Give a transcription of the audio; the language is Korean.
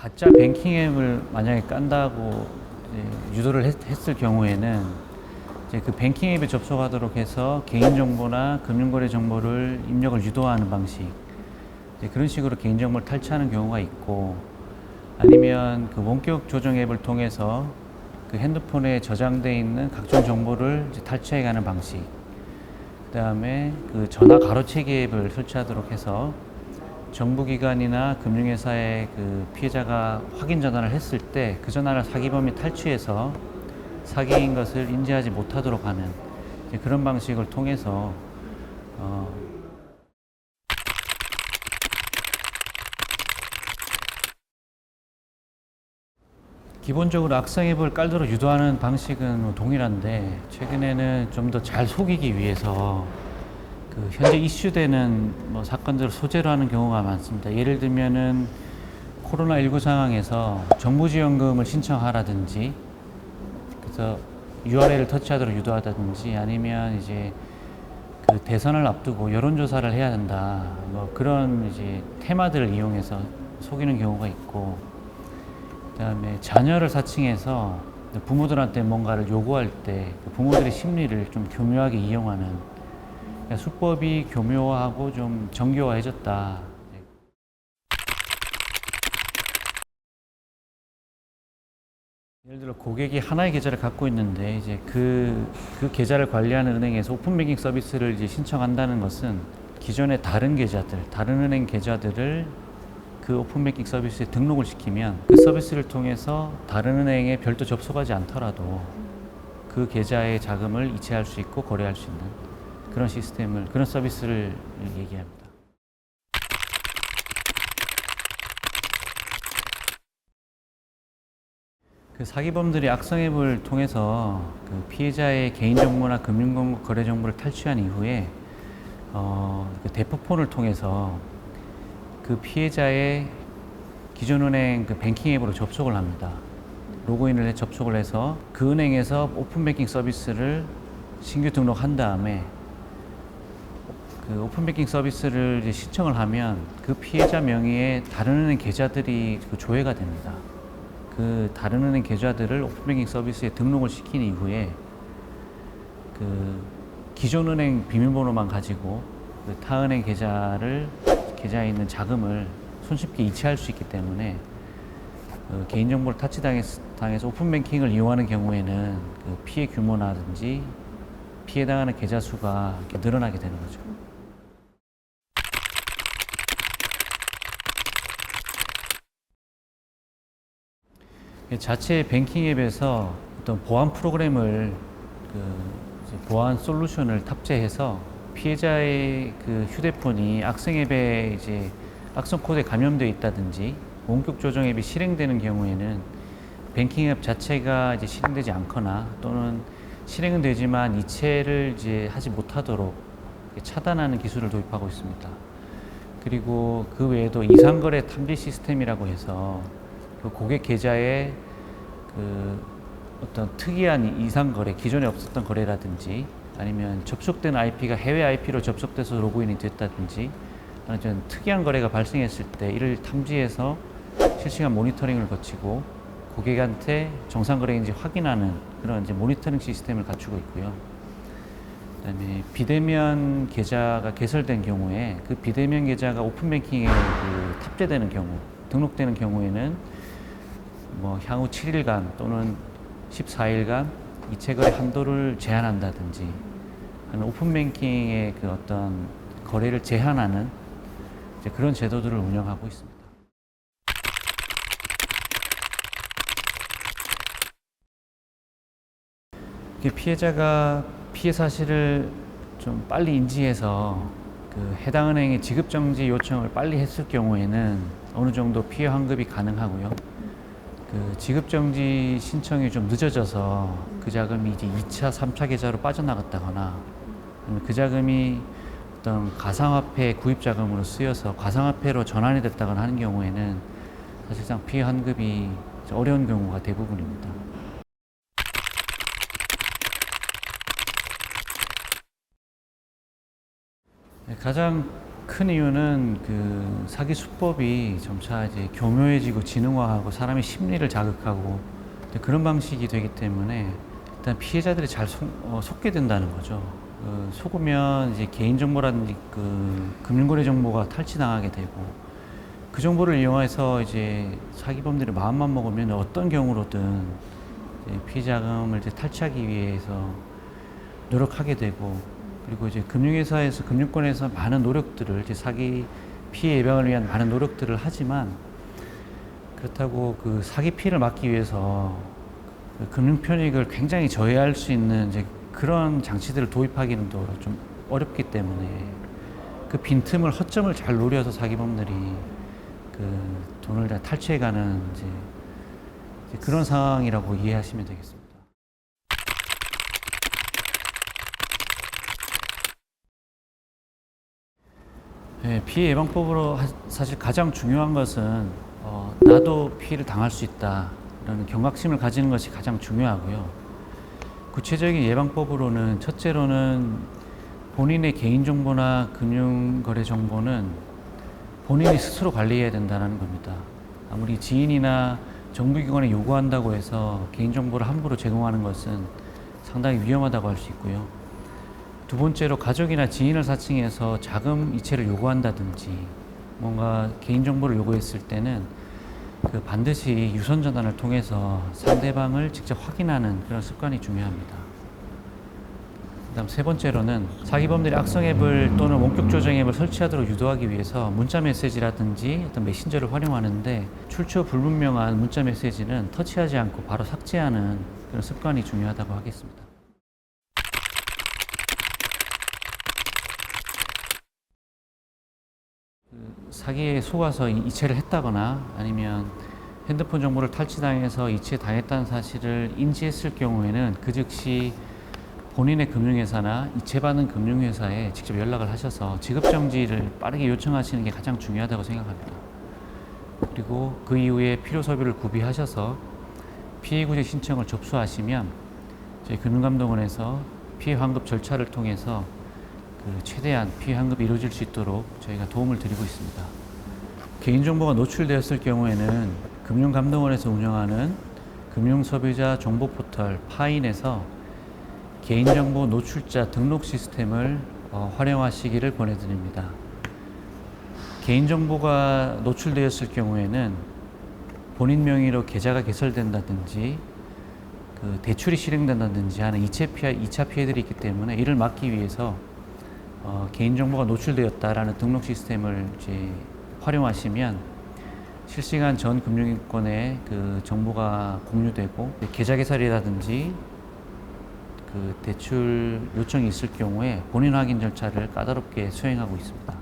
가짜 뱅킹 앱을 만약에 깐다고 유도를 했을 경우에는 이제 그 뱅킹 앱에 접속하도록 해서 개인정보나 금융거래 정보를 입력을 유도하는 방식, 그런 식으로 개인정보를 탈취하는 경우가 있고, 아니면 그 원격 조정 앱을 통해서 그 핸드폰에 저장되어 있는 각종 정보를 이제 탈취해가는 방식, 그 다음에 그 전화 가로채기 앱을 설치하도록 해서 정부기관이나 금융회사에 그 피해자가 확인 전화를 했을 때 그 전화를 사기범이 탈취해서 사기인 것을 인지하지 못하도록 하는 그런 방식을 통해서 기본적으로 악성 앱을 깔도록 유도하는 방식은 동일한데, 최근에는 좀 더 잘 속이기 위해서 그 현재 이슈되는 사건들을 소재로 하는 경우가 많습니다. 예를 들면은 코로나19 상황에서 정부지원금을 신청하라든지, 그래서 URL을 터치하도록 유도하다든지, 아니면 이제 그 대선을 앞두고 여론조사를 해야 된다, 그런 이제 테마들을 이용해서 속이는 경우가 있고, 그다음에 자녀를 사칭해서 부모들한테 뭔가를 요구할 때 부모들의 심리를 좀 교묘하게 이용하는, 그러니까 수법이 교묘하고 좀 정교화해졌다. 예를 들어 고객이 하나의 계좌를 갖고 있는데 이제 그 계좌를 관리하는 은행에서 오픈뱅킹 서비스를 이제 신청한다는 것은 기존의 다른 계좌들, 다른 은행 계좌들을 그 오픈뱅킹 서비스에 등록을 시키면 그 서비스를 통해서 다른 은행에 별도 접속하지 않더라도 그 계좌의 자금을 이체할 수 있고 거래할 수 있는 그런 시스템을, 그런 서비스를 얘기합니다. 그 사기범들이 악성 앱을 통해서 그 피해자의 개인정보나 금융정보, 거래정보를 탈취한 이후에 그 대포폰을 통해서 그 피해자의 기존 은행 그 뱅킹 앱으로 접속을 합니다. 로그인을 해 접속을 해서 그 은행에서 오픈뱅킹 서비스를 신규 등록한 다음에 그 오픈뱅킹 서비스를 이제 신청을 하면 그 피해자 명의의 다른 은행 계좌들이 그 조회가 됩니다. 그 다른 은행 계좌들을 오픈뱅킹 서비스에 등록을 시킨 이후에 그 기존 은행 비밀번호만 가지고 그 타 은행 계좌에 있는 자금을 손쉽게 이체할 수 있기 때문에 그 개인정보를 타치당해서 오픈뱅킹을 이용하는 경우에는 그 피해 규모라든지 피해당하는 계좌 수가 이렇게 늘어나게 되는 거죠. 자체 뱅킹 앱에서 어떤 보안 프로그램을 보안 솔루션을 탑재해서 피해자의 그 휴대폰이 악성 앱에 이제 악성 코드에 감염되어 있다든지 원격 조정 앱이 실행되는 경우에는 뱅킹 앱 자체가 이제 실행되지 않거나 또는 실행은 되지만 이체를 이제 하지 못하도록 차단하는 기술을 도입하고 있습니다. 그리고 그 외에도 이상거래 탐지 시스템이라고 해서 그 고객 계좌에 그 어떤 특이한 이상거래, 기존에 없었던 거래라든지, 아니면 접속된 IP가 해외 IP로 접속돼서 로그인이 됐다든지, 아니면 특이한 거래가 발생했을 때 이를 탐지해서 실시간 모니터링을 거치고 고객한테 정상 거래인지 확인하는 그런 이제 모니터링 시스템을 갖추고 있고요. 그다음에 비대면 계좌가 개설된 경우에 그 비대면 계좌가 오픈뱅킹에 그 탑재되는 경우, 등록되는 경우에는 향후 7일간 또는 14일간 이체 거래 한도를 제한한다든지, 오픈뱅킹의 그 어떤 거래를 제한하는 그런 제도들을 운영하고 있습니다. 피해자가 피해 사실을 좀 빨리 인지해서 그 해당 은행에 지급정지 요청을 빨리 했을 경우에는 어느 정도 피해 환급이 가능하고요. 그 지급정지 신청이 좀 늦어져서 그 자금이 이제 2차, 3차 계좌로 빠져나갔다거나, 아니면 그 자금이 어떤 가상화폐 구입 자금으로 쓰여서 가상화폐로 전환이 됐다거나 하는 경우에는 사실상 피해 환급이 어려운 경우가 대부분입니다. 가장 큰 이유는 그 사기 수법이 점차 이제 교묘해지고 지능화하고 사람의 심리를 자극하고 그런 방식이 되기 때문에 일단 피해자들이 잘 속게 된다는 거죠. 속으면 이제 개인정보라든지 그 금융거래 정보가 탈취당하게 되고 그 정보를 이용해서 이제 사기범들이 마음만 먹으면 어떤 경우로든 이제 피해 자금을 이제 탈취하기 위해서 노력하게 되고 그리고 이제 금융회사에서 금융권에서 많은 노력들을 이제 사기 피해 예방을 위한 많은 노력들을 하지만 그렇다고 그 사기 피해를 막기 위해서 그 금융 편익을 굉장히 저해할 수 있는 이제 그런 장치들을 도입하기는 또 좀 어렵기 때문에 그 빈틈을 허점을 잘 노려서 사기범들이 그 돈을 다 탈취해가는 이제 그런 상황이라고 이해하시면 되겠습니다. 네, 피해 예방법으로 사실 가장 중요한 것은 나도 피해를 당할 수 있다라는 경각심을 가지는 것이 가장 중요하고요. 구체적인 예방법으로는 첫째로는 본인의 개인정보나 금융거래 정보는 본인이 스스로 관리해야 된다는 겁니다. 아무리 지인이나 정부기관에 요구한다고 해서 개인정보를 함부로 제공하는 것은 상당히 위험하다고 할 수 있고요. 두 번째로 가족이나 지인을 사칭해서 자금 이체를 요구한다든지 뭔가 개인정보를 요구했을 때는 그 반드시 유선 전환을 통해서 상대방을 직접 확인하는 그런 습관이 중요합니다. 그다음 세 번째로는 사기범들이 악성 앱을 또는 원격 조정 앱을 설치하도록 유도하기 위해서 문자 메시지라든지 어떤 메신저를 활용하는데 출처 불분명한 문자 메시지는 터치하지 않고 바로 삭제하는 그런 습관이 중요하다고 하겠습니다. 사기에 속아서 이체를 했다거나 아니면 핸드폰 정보를 탈취당해서 이체당했다는 사실을 인지했을 경우에는 그 즉시 본인의 금융회사나 이체받은 금융회사에 직접 연락을 하셔서 지급정지를 빠르게 요청하시는 게 가장 중요하다고 생각합니다. 그리고 그 이후에 필요 서류를 구비하셔서 피해구제 신청을 접수하시면 저희 금융감독원에서 피해 환급 절차를 통해서 그 최대한 피해 환급이 이루어질 수 있도록 저희가 도움을 드리고 있습니다. 개인정보가 노출되었을 경우에는 금융감독원에서 운영하는 금융소비자 정보포털 파인에서 개인정보 노출자 등록 시스템을 활용하시기를 권해드립니다. 개인정보가 노출되었을 경우에는 본인 명의로 계좌가 개설된다든지 그 대출이 실행된다든지 하는 2차 피해들이 있기 때문에 이를 막기 위해서 개인정보가 노출되었다라는 등록 시스템을 이제 활용하시면 실시간 전 금융권에 그 정보가 공유되고 계좌 개설이라든지 그 대출 요청이 있을 경우에 본인 확인 절차를 까다롭게 수행하고 있습니다.